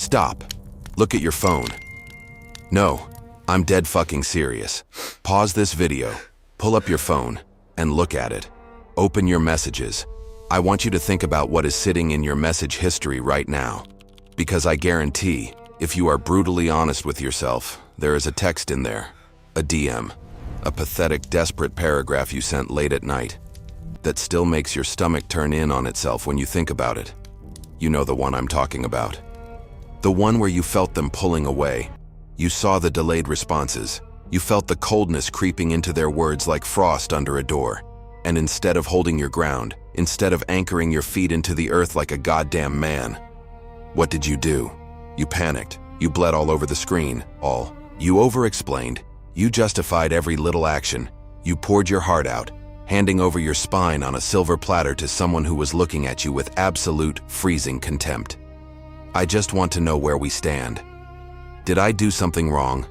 Stop. Look at your phone. No, I'm dead fucking serious. Pause this video, pull up your phone, and look at it. Open your messages. I want you to think about what is sitting in your message history right now. Because I guarantee, if you are brutally honest with yourself, there is a text in there, a DM, a pathetic, desperate paragraph you sent late at night that still makes your stomach turn in on itself when you think about it. You know the one I'm talking about. The one where you felt them pulling away. You saw the delayed responses. You felt the coldness creeping into their words like frost under a door. And instead of holding your ground, instead of anchoring your feet into the earth like a goddamn man, what did you do? You panicked. You bled all over the screen. You over-explained. You justified every little action. You poured your heart out, handing over your spine on a silver platter to someone who was looking at you with absolute, freezing contempt. I just want to know where we stand. Did I do something wrong?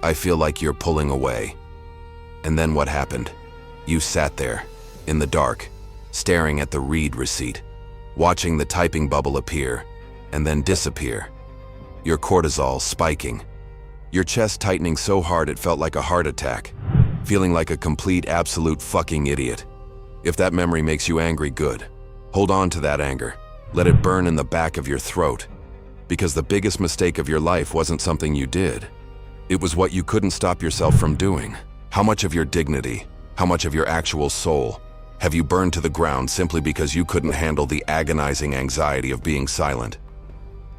I feel like you're pulling away. And then what happened? You sat there, in the dark, staring at the read receipt, watching the typing bubble appear, and then disappear. Your cortisol spiking. Your chest tightening so hard it felt like a heart attack. Feeling like a complete, absolute fucking idiot. If that memory makes you angry, good. Hold on to that anger. Let it burn in the back of your throat. Because the biggest mistake of your life wasn't something you did. It was what you couldn't stop yourself from doing. How much of your dignity, how much of your actual soul, have you burned to the ground simply because you couldn't handle the agonizing anxiety of being silent?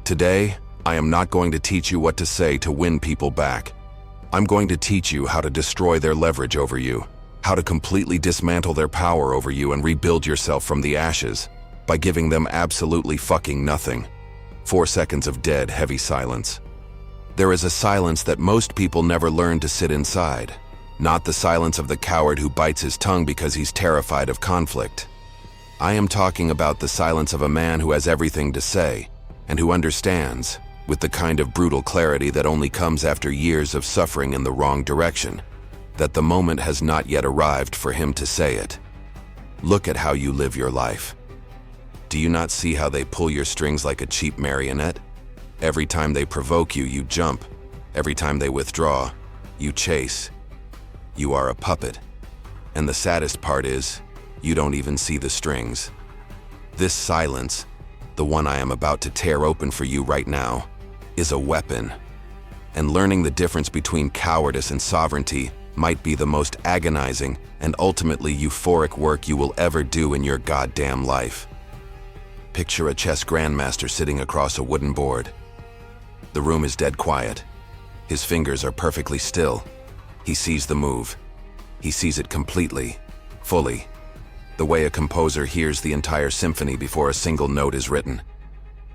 Today, I am not going to teach you what to say to win people back. I'm going to teach you how to destroy their leverage over you, how to completely dismantle their power over you and rebuild yourself from the ashes by giving them absolutely fucking nothing. 4 seconds of dead, heavy silence. There is a silence that most people never learn to sit inside. Not the silence of the coward who bites his tongue because he's terrified of conflict. I am talking about the silence of a man who has everything to say and who understands, with the kind of brutal clarity that only comes after years of suffering in the wrong direction, that the moment has not yet arrived for him to say it. Look at how you live your life. Do you not see how they pull your strings like a cheap marionette? Every time they provoke you, you jump. Every time they withdraw, you chase. You are a puppet. And the saddest part is, you don't even see the strings. This silence, the one I am about to tear open for you right now, is a weapon. And learning the difference between cowardice and sovereignty might be the most agonizing and ultimately euphoric work you will ever do in your goddamn life. Picture a chess grandmaster sitting across a wooden board. The room is dead quiet. His fingers are perfectly still. He sees the move. He sees it completely, fully. The way a composer hears the entire symphony before a single note is written.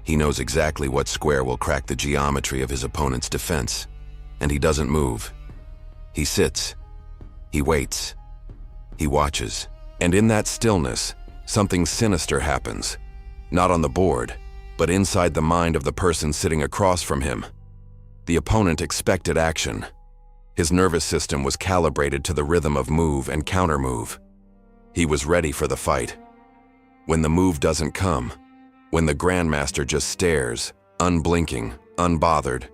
He knows exactly what square will crack the geometry of his opponent's defense. And he doesn't move. He sits. He waits. He watches. And in that stillness, something sinister happens. Not on the board, but inside the mind of the person sitting across from him. The opponent expected action. His nervous system was calibrated to the rhythm of move and counter-move. He was ready for the fight. When the move doesn't come, when the grandmaster just stares, unblinking, unbothered,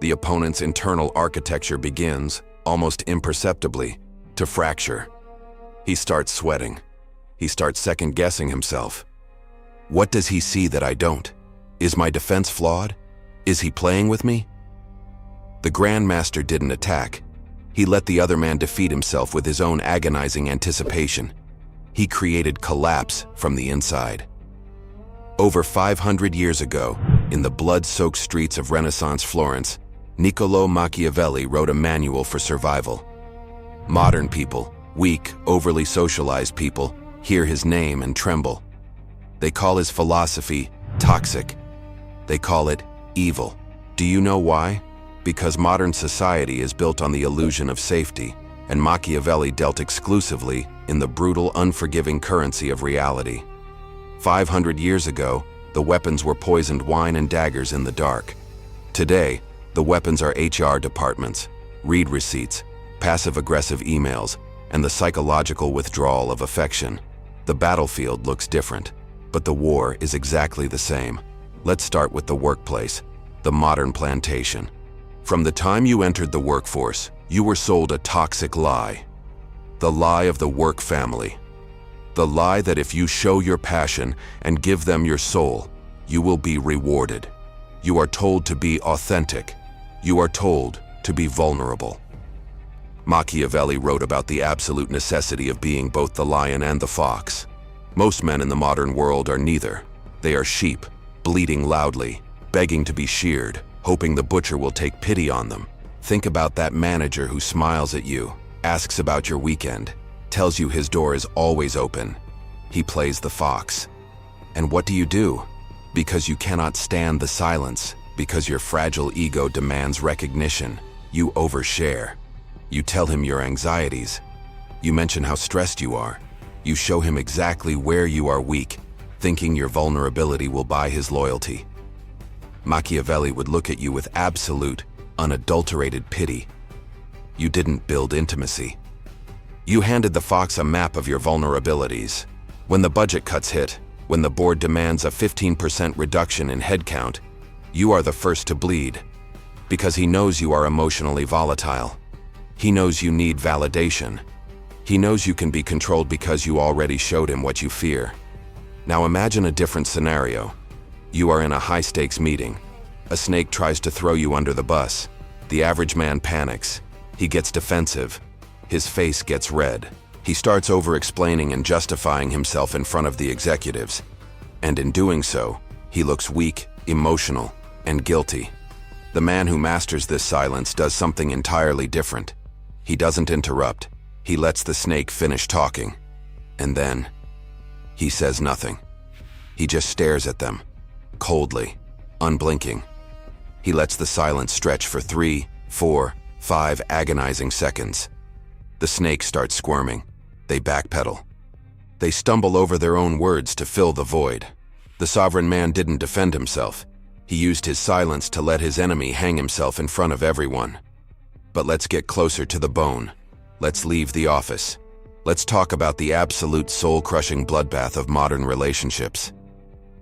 the opponent's internal architecture begins, almost imperceptibly, to fracture. He starts sweating. He starts second-guessing himself. What does he see that I don't? Is my defense flawed? Is he playing with me? The grandmaster didn't attack. He let the other man defeat himself with his own agonizing anticipation. He created collapse from the inside. Over 500 years ago, in the blood-soaked streets of Renaissance Florence, Niccolò Machiavelli wrote a manual for survival. Modern people, weak, overly socialized people, hear his name and tremble. They call his philosophy toxic. They call it evil. Do you know why? Because modern society is built on the illusion of safety, and Machiavelli dealt exclusively in the brutal, unforgiving currency of reality. 500 years ago, the weapons were poisoned wine and daggers in the dark. Today, the weapons are HR departments, read receipts, passive-aggressive emails, and the psychological withdrawal of affection. The battlefield looks different, but the war is exactly the same. Let's start with the workplace, the modern plantation. From the time you entered the workforce, you were sold a toxic lie. The lie of the work family. The lie that if you show your passion and give them your soul, you will be rewarded. You are told to be authentic. You are told to be vulnerable. Machiavelli wrote about the absolute necessity of being both the lion and the fox. Most men in the modern world are neither. They are sheep, bleating loudly, begging to be sheared, hoping the butcher will take pity on them. Think about that manager who smiles at you, asks about your weekend, tells you his door is always open. He plays the fox. And what do? Because you cannot stand the silence, because your fragile ego demands recognition, you overshare. You tell him your anxieties. You mention how stressed you are. You show him exactly where you are weak, thinking your vulnerability will buy his loyalty. Machiavelli would look at you with absolute, unadulterated pity. You didn't build intimacy. You handed the fox a map of your vulnerabilities. When the budget cuts hit, when the board demands a 15% reduction in headcount, you are the first to bleed, because he knows you are emotionally volatile. He knows you need validation. He knows you can be controlled because you already showed him what you fear. Now imagine a different scenario. You are in a high-stakes meeting. A snake tries to throw you under the bus. The average man panics. He gets defensive. His face gets red. He starts over-explaining and justifying himself in front of the executives. And in doing so, he looks weak, emotional, and guilty. The man who masters this silence does something entirely different. He doesn't interrupt. He lets the snake finish talking. And then, he says nothing. He just stares at them, coldly, unblinking. He lets the silence stretch for 3, 4, 5 agonizing seconds. The snakes start squirming. They backpedal. They stumble over their own words to fill the void. The sovereign man didn't defend himself. He used his silence to let his enemy hang himself in front of everyone. But let's get closer to the bone. Let's leave the office. Let's talk about the absolute soul-crushing bloodbath of modern relationships.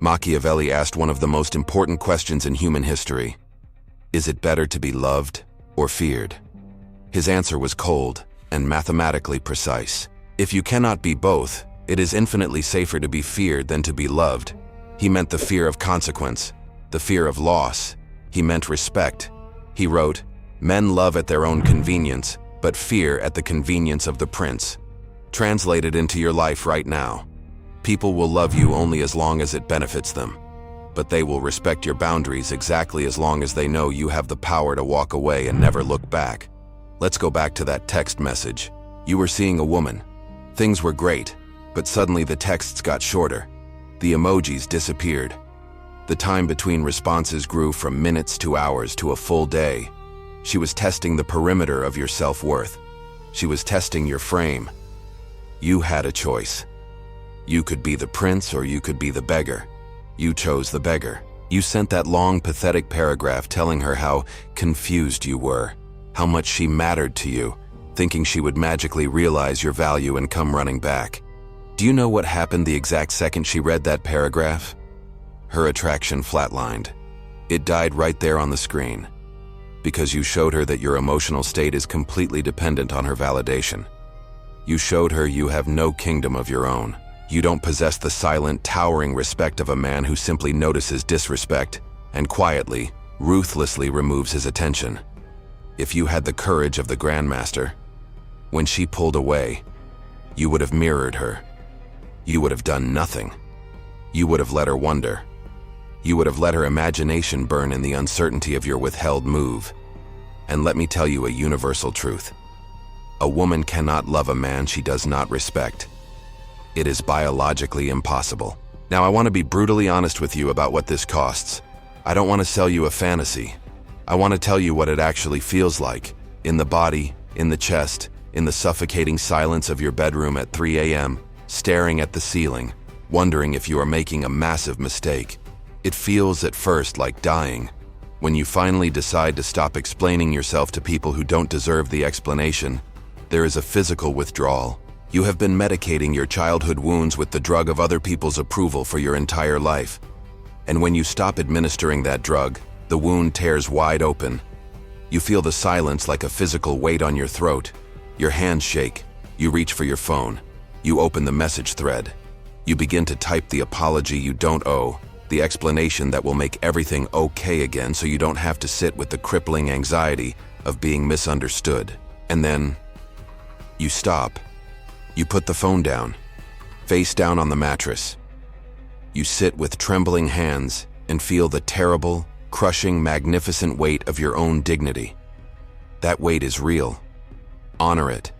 Machiavelli asked one of the most important questions in human history. Is it better to be loved or feared? His answer was cold and mathematically precise. If you cannot be both, it is infinitely safer to be feared than to be loved. He meant the fear of consequence, the fear of loss. He meant respect. He wrote, "Men love at their own convenience, but fear at the convenience of the prince." Translated into your life right now. People will love you only as long as it benefits them, but they will respect your boundaries exactly as long as they know you have the power to walk away and never look back. Let's go back to that text message. You were seeing a woman. Things were great, but suddenly the texts got shorter. The emojis disappeared. The time between responses grew from minutes to hours to a full day. She was testing the perimeter of your self-worth. She was testing your frame. You had a choice. You could be the prince or you could be the beggar. You chose the beggar. You sent that long, pathetic paragraph telling her how confused you were, how much she mattered to you, thinking she would magically realize your value and come running back. Do you know what happened the exact second she read that paragraph? Her attraction flatlined. It died right there on the screen. Because you showed her that your emotional state is completely dependent on her validation. You showed her you have no kingdom of your own. You don't possess the silent, towering respect of a man who simply notices disrespect and quietly, ruthlessly removes his attention. If you had the courage of the Grandmaster, when she pulled away, you would have mirrored her. You would have done nothing. You would have let her wonder. You would have let her imagination burn in the uncertainty of your withheld move. And let me tell you a universal truth. A woman cannot love a man she does not respect. It is biologically impossible. Now I want to be brutally honest with you about what this costs. I don't want to sell you a fantasy. I want to tell you what it actually feels like. In the body, in the chest, in the suffocating silence of your bedroom at 3 a.m., staring at the ceiling, wondering if you are making a massive mistake. It feels at first like dying. When you finally decide to stop explaining yourself to people who don't deserve the explanation, there is a physical withdrawal. You have been medicating your childhood wounds with the drug of other people's approval for your entire life. And when you stop administering that drug, The wound tears wide open. You feel the silence like a physical weight on your throat. Your hands shake. You reach for your phone. You open the message thread. You begin to type the apology you don't owe, the explanation that will make everything okay again so you don't have to sit with the crippling anxiety of being misunderstood. And then, you stop. You put the phone down, face down on the mattress. You sit with trembling hands and feel the terrible, crushing, magnificent weight of your own dignity. That weight is real. Honor it.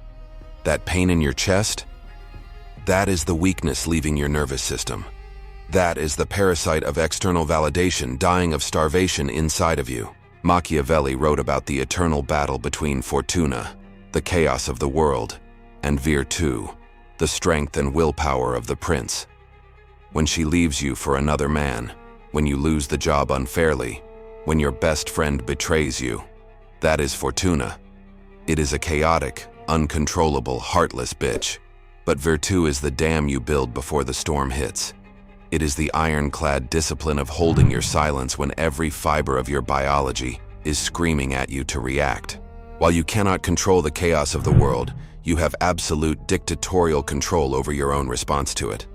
That pain in your chest? That is the weakness leaving your nervous system. That is the parasite of external validation dying of starvation inside of you. Machiavelli wrote about the eternal battle between Fortuna, the chaos of the world, and Virtù, the strength and willpower of the prince. When she leaves you for another man, when you lose the job unfairly, when your best friend betrays you, that is Fortuna. It is a chaotic, uncontrollable, heartless bitch. But Virtù is the dam you build before the storm hits. It is the ironclad discipline of holding your silence when every fiber of your biology is screaming at you to react. While you cannot control the chaos of the world, you have absolute dictatorial control over your own response to it.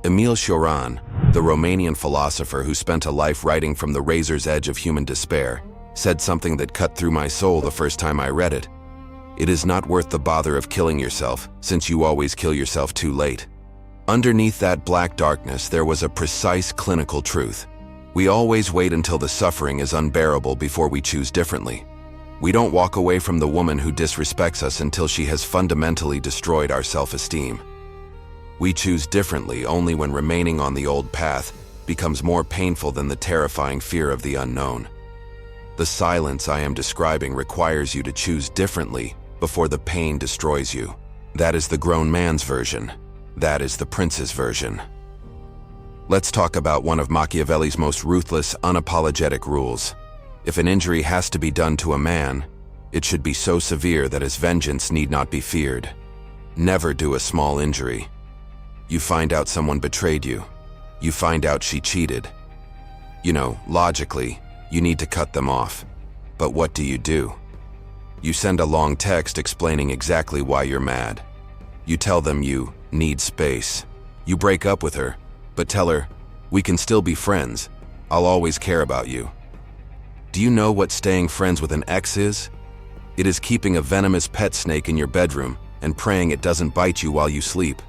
Emil Cioran, the Romanian philosopher who spent a life writing from the razor's edge of human despair, said something that cut through my soul the first time I read it. It is not worth the bother of killing yourself, since you always kill yourself too late. Underneath that black darkness, there was a precise clinical truth. We always wait until the suffering is unbearable before we choose differently. We don't walk away from the woman who disrespects us until she has fundamentally destroyed our self-esteem. We choose differently only when remaining on the old path becomes more painful than the terrifying fear of the unknown. The silence I am describing requires you to choose differently before the pain destroys you. That is the grown man's version. That is the prince's version. Let's talk about one of Machiavelli's most ruthless, unapologetic rules. If an injury has to be done to a man, it should be so severe that his vengeance need not be feared. Never do a small injury. You find out someone betrayed you. You find out she cheated. You know, logically, you need to cut them off. But what do? You send a long text explaining exactly why you're mad. You tell them you need space. You break up with her, but tell her, we can still be friends. I'll always care about you. Do you know what staying friends with an ex is? It is keeping a venomous pet snake in your bedroom and praying it doesn't bite you while you sleep.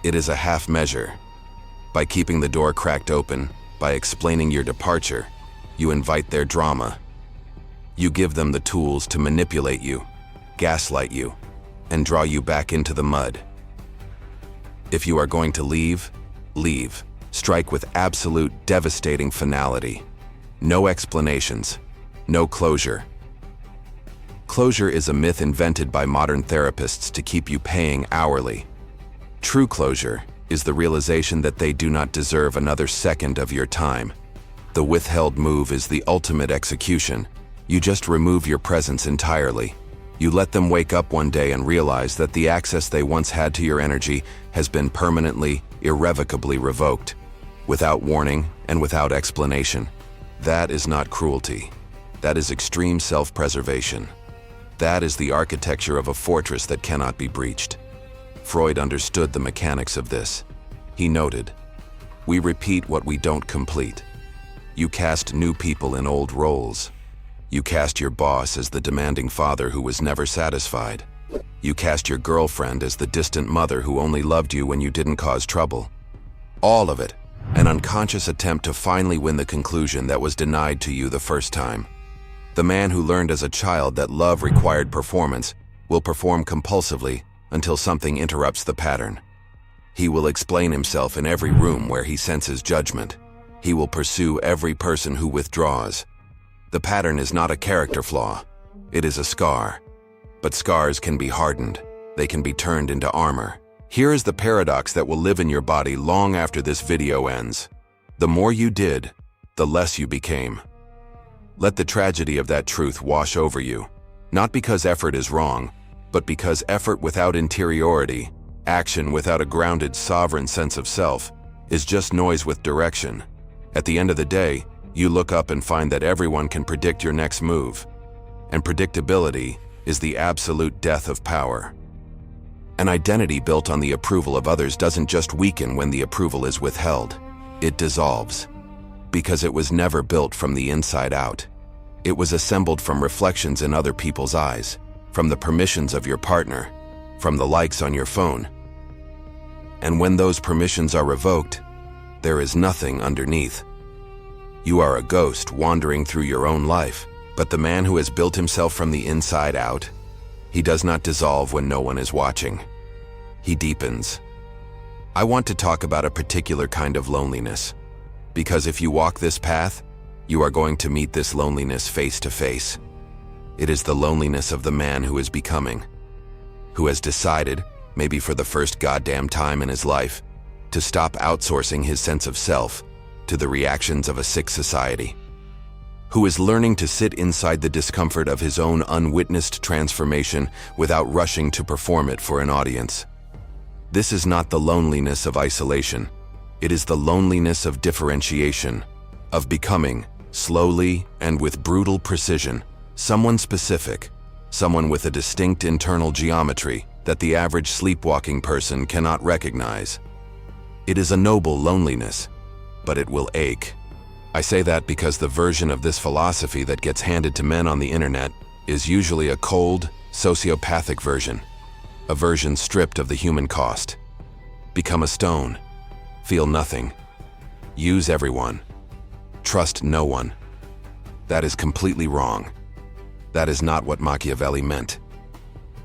It is a half measure. By keeping the door cracked open, by explaining your departure, you invite their drama. You give them the tools to manipulate you, gaslight you, and draw you back into the mud. If you are going to leave, leave. Strike with absolute devastating finality. No explanations, no closure. Closure is a myth invented by modern therapists to keep you paying hourly. True closure is the realization that they do not deserve another second of your time. The withheld move is the ultimate execution. You just remove your presence entirely. You let them wake up one day and realize that the access they once had to your energy has been permanently, irrevocably revoked, without warning and without explanation. That is not cruelty. That is extreme self-preservation. That is the architecture of a fortress that cannot be breached. Freud understood the mechanics of this. He noted, "We repeat what we don't complete." You cast new people in old roles. You cast your boss as the demanding father who was never satisfied. You cast your girlfriend as the distant mother who only loved you when you didn't cause trouble. All of it, an unconscious attempt to finally win the conclusion that was denied to you the first time. The man who learned as a child that love required performance will perform compulsively until something interrupts the pattern. He will explain himself in every room where he senses judgment. He will pursue every person who withdraws. The pattern is not a character flaw. It is a scar. But scars can be hardened. They can be turned into armor. Here is the paradox that will live in your body long after this video ends. The more you did, the less you became. Let the tragedy of that truth wash over you. Not because effort is wrong, but because effort without interiority, action without a grounded, sovereign sense of self, is just noise with direction. At the end of the day, You look up and find that everyone can predict your next move, and predictability is the absolute death of power. An identity built on the approval of others doesn't just weaken when the approval is withheld. It dissolves, because it was never built from the inside out. It was assembled from reflections in other people's eyes, from the permissions of your partner, from the likes on your phone. And when those permissions are revoked, there is nothing underneath. You are a ghost wandering through your own life, but the man who has built himself from the inside out, he does not dissolve when no one is watching. He deepens. I want to talk about a particular kind of loneliness, because if you walk this path, you are going to meet this loneliness face to face. It is the loneliness of the man who is becoming, who has decided, maybe for the first goddamn time in his life, to stop outsourcing his sense of self to the reactions of a sick society, who is learning to sit inside the discomfort of his own unwitnessed transformation without rushing to perform it for an audience. This is not the loneliness of isolation. It is the loneliness of differentiation, of becoming, slowly and with brutal precision, someone specific, someone with a distinct internal geometry that the average sleepwalking person cannot recognize. It is a noble loneliness, but it will ache. I say that because the version of this philosophy that gets handed to men on the internet is usually a cold, sociopathic version, a version stripped of the human cost. Become a stone, feel nothing, use everyone, trust no one. That is completely wrong. That is not what Machiavelli meant.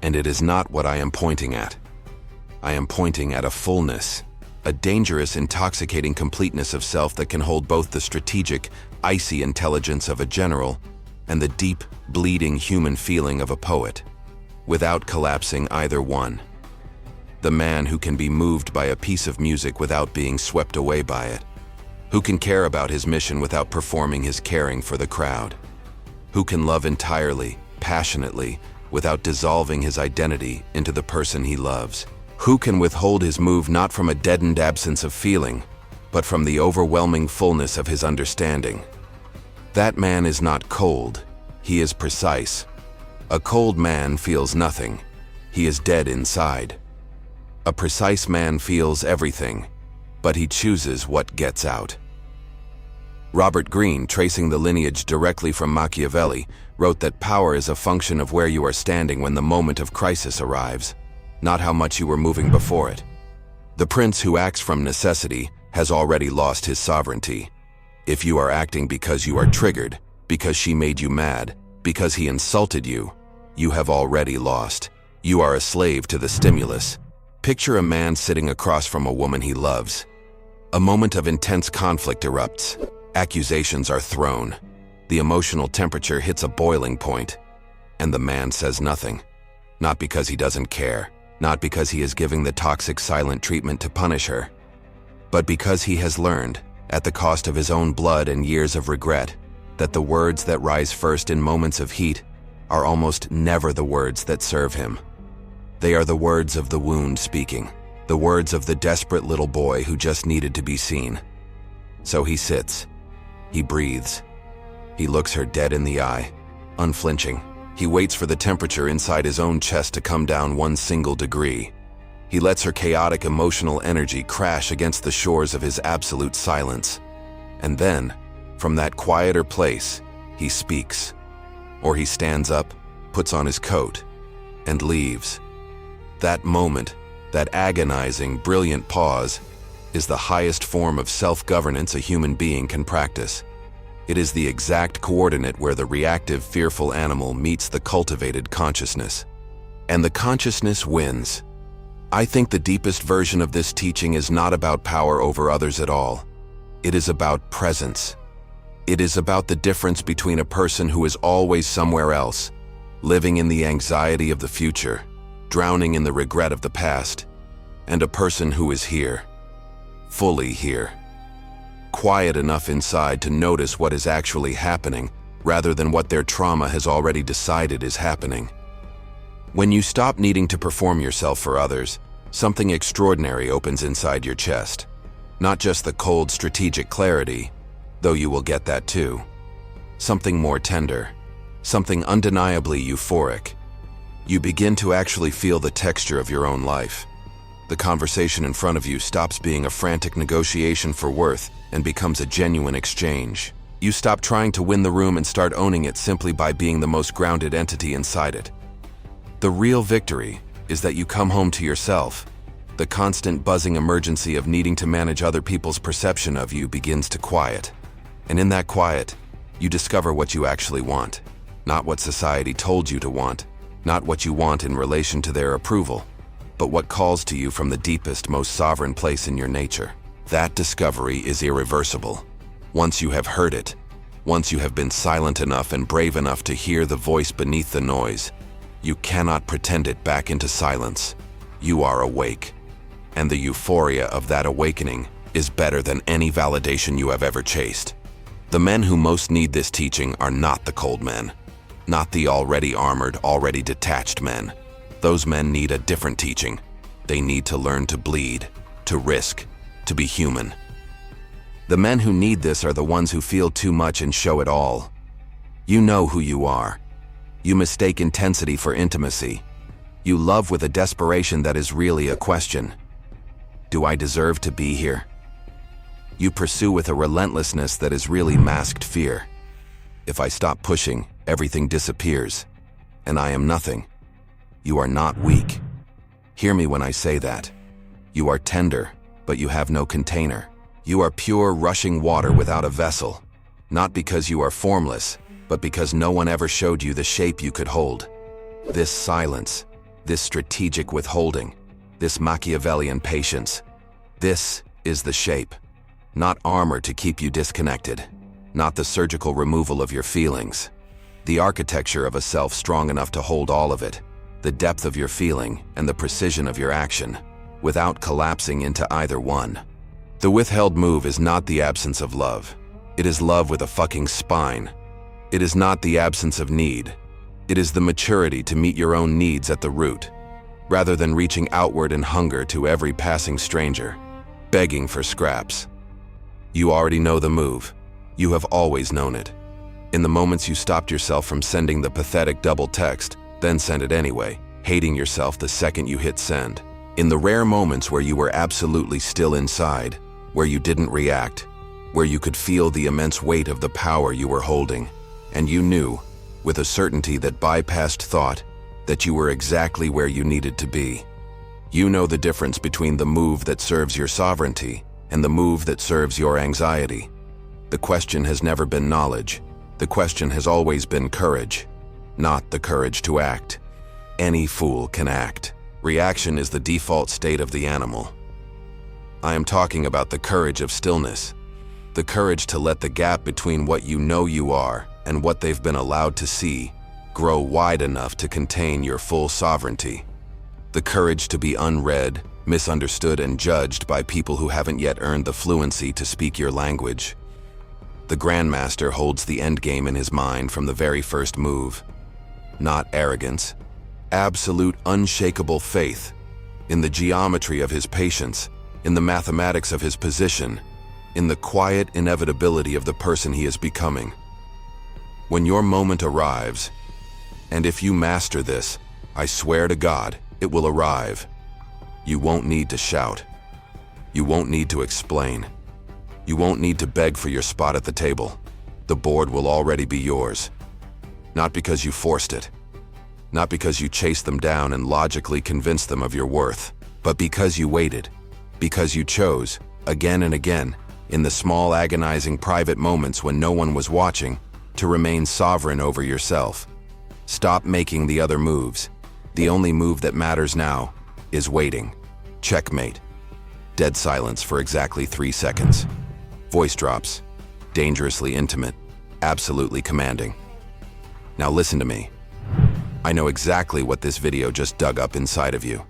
And it is not what I am pointing at. I am pointing at a fullness, a dangerous, intoxicating completeness of self that can hold both the strategic, icy intelligence of a general and the deep, bleeding human feeling of a poet, without collapsing either one. The man who can be moved by a piece of music without being swept away by it, who can care about his mission without performing his caring for the crowd, who can love entirely, passionately, without dissolving his identity into the person he loves, who can withhold his move not from a deadened absence of feeling, but from the overwhelming fullness of his understanding. That man is not cold, he is precise. A cold man feels nothing, he is dead inside. A precise man feels everything, but he chooses what gets out. Robert Greene, tracing the lineage directly from Machiavelli, wrote that power is a function of where you are standing when the moment of crisis arrives, not how much you were moving before it. The prince who acts from necessity has already lost his sovereignty. If you are acting because you are triggered, because she made you mad, because he insulted you, you have already lost. You are a slave to the stimulus. Picture a man sitting across from a woman he loves. A moment of intense conflict erupts. Accusations are thrown. The emotional temperature hits a boiling point, and the man says nothing. Not because he doesn't care, not because he is giving the toxic silent treatment to punish her, but because he has learned, at the cost of his own blood and years of regret, that the words that rise first in moments of heat are almost never the words that serve him. They are the words of the wound speaking, the words of the desperate little boy who just needed to be seen. So he sits, he breathes, he looks her dead in the eye, unflinching. He waits for the temperature inside his own chest to come down one single degree. He lets her chaotic emotional energy crash against the shores of his absolute silence. And then, from that quieter place, he speaks. Or he stands up, puts on his coat, and leaves. That moment, that agonizing, brilliant pause, is the highest form of self-governance a human being can practice. It is the exact coordinate where the reactive, fearful animal meets the cultivated consciousness. And the consciousness wins. I think the deepest version of this teaching is not about power over others at all. It is about presence. It is about the difference between a person who is always somewhere else, living in the anxiety of the future, drowning in the regret of the past, and a person who is here, fully here. Quiet enough inside to notice what is actually happening, rather than what their trauma has already decided is happening. When you stop needing to perform yourself for others, something extraordinary opens inside your chest. Not just the cold, strategic clarity, though you will get that too. Something more tender, something undeniably euphoric. You begin to actually feel the texture of your own life. The conversation in front of you stops being a frantic negotiation for worth and becomes a genuine exchange. You stop trying to win the room and start owning it simply by being the most grounded entity inside it. The real victory is that you come home to yourself. The constant buzzing emergency of needing to manage other people's perception of you begins to quiet. And in that quiet, you discover what you actually want. Not what society told you to want, not what you want in relation to their approval, but what calls to you from the deepest, most sovereign place in your nature. That discovery is irreversible. Once you have heard it, once you have been silent enough and brave enough to hear the voice beneath the noise, you cannot pretend it back into silence. You are awake. And the euphoria of that awakening is better than any validation you have ever chased. The men who most need this teaching are not the cold men, not the already armored, already detached men. Those men need a different teaching. They need to learn to bleed, to risk, to be human. The men who need this are the ones who feel too much and show it all. You know who you are. You mistake intensity for intimacy. You love with a desperation that is really a question. Do I deserve to be here? You pursue with a relentlessness that is really masked fear. If I stop pushing, everything disappears, and I am nothing. You are not weak. Hear me when I say that. You are tender, but you have no container. You are pure, rushing water without a vessel. Not because you are formless, but because no one ever showed you the shape you could hold. This silence, this strategic withholding, this Machiavellian patience, this is the shape. Not armor to keep you disconnected, not the surgical removal of your feelings. The architecture of a self strong enough to hold all of it, the depth of your feeling and the precision of your action, without collapsing into either one. The withheld move is not the absence of love. It is love with a fucking spine. It is not the absence of need. It is the maturity to meet your own needs at the root, rather than reaching outward in hunger to every passing stranger, begging for scraps. You already know the move. You have always known it. In the moments you stopped yourself from sending the pathetic double text, then send it anyway, hating yourself the second you hit send. In the rare moments where you were absolutely still inside, where you didn't react, where you could feel the immense weight of the power you were holding, and you knew, with a certainty that bypassed thought, that you were exactly where you needed to be. You know the difference between the move that serves your sovereignty and the move that serves your anxiety. The question has never been knowledge. The question has always been courage, not the courage to act. Any fool can act. Reaction is the default state of the animal. I am talking about the courage of stillness, the courage to let the gap between what you know you are and what they've been allowed to see grow wide enough to contain your full sovereignty. The courage to be unread, misunderstood, and judged by people who haven't yet earned the fluency to speak your language. The Grandmaster holds the endgame in his mind from the very first move. Not arrogance, absolute unshakable faith in the geometry of his patience, in the mathematics of his position, in the quiet inevitability of the person he is becoming. When your moment arrives, and if you master this, I swear to God, it will arrive. You won't need to shout. You won't need to explain. You won't need to beg for your spot at the table. The board will already be yours. Not because you forced it. Not because you chased them down and logically convinced them of your worth, but because you waited. Because you chose, again and again, in the small agonizing private moments when no one was watching, to remain sovereign over yourself. Stop making the other moves. The only move that matters now is waiting. Checkmate. Dead silence for exactly 3 seconds. Voice drops. Dangerously intimate. Absolutely commanding. Now listen to me. I know exactly what this video just dug up inside of you.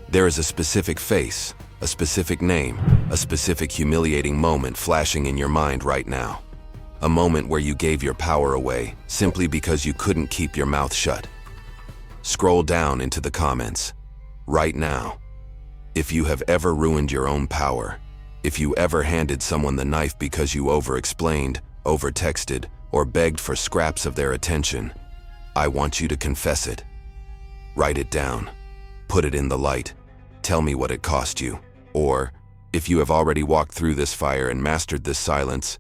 There is a specific face, a specific name, a specific humiliating moment flashing in your mind right now. A moment where you gave your power away simply because you couldn't keep your mouth shut. Scroll down into the comments. Right now. If you have ever ruined your own power, If you ever handed someone the knife because you over-explained, over-texted, or begged for scraps of their attention, I want you to confess it. Write it down. Put it in the light. Tell me what it cost you. Or, if you have already walked through this fire and mastered this silence,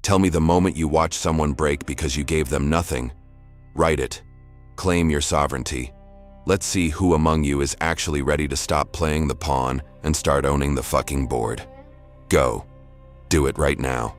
tell me the moment you watched someone break because you gave them nothing. Write it. Claim your sovereignty. Let's see who among you is actually ready to stop playing the pawn and start owning the fucking board. Go. Do it right now.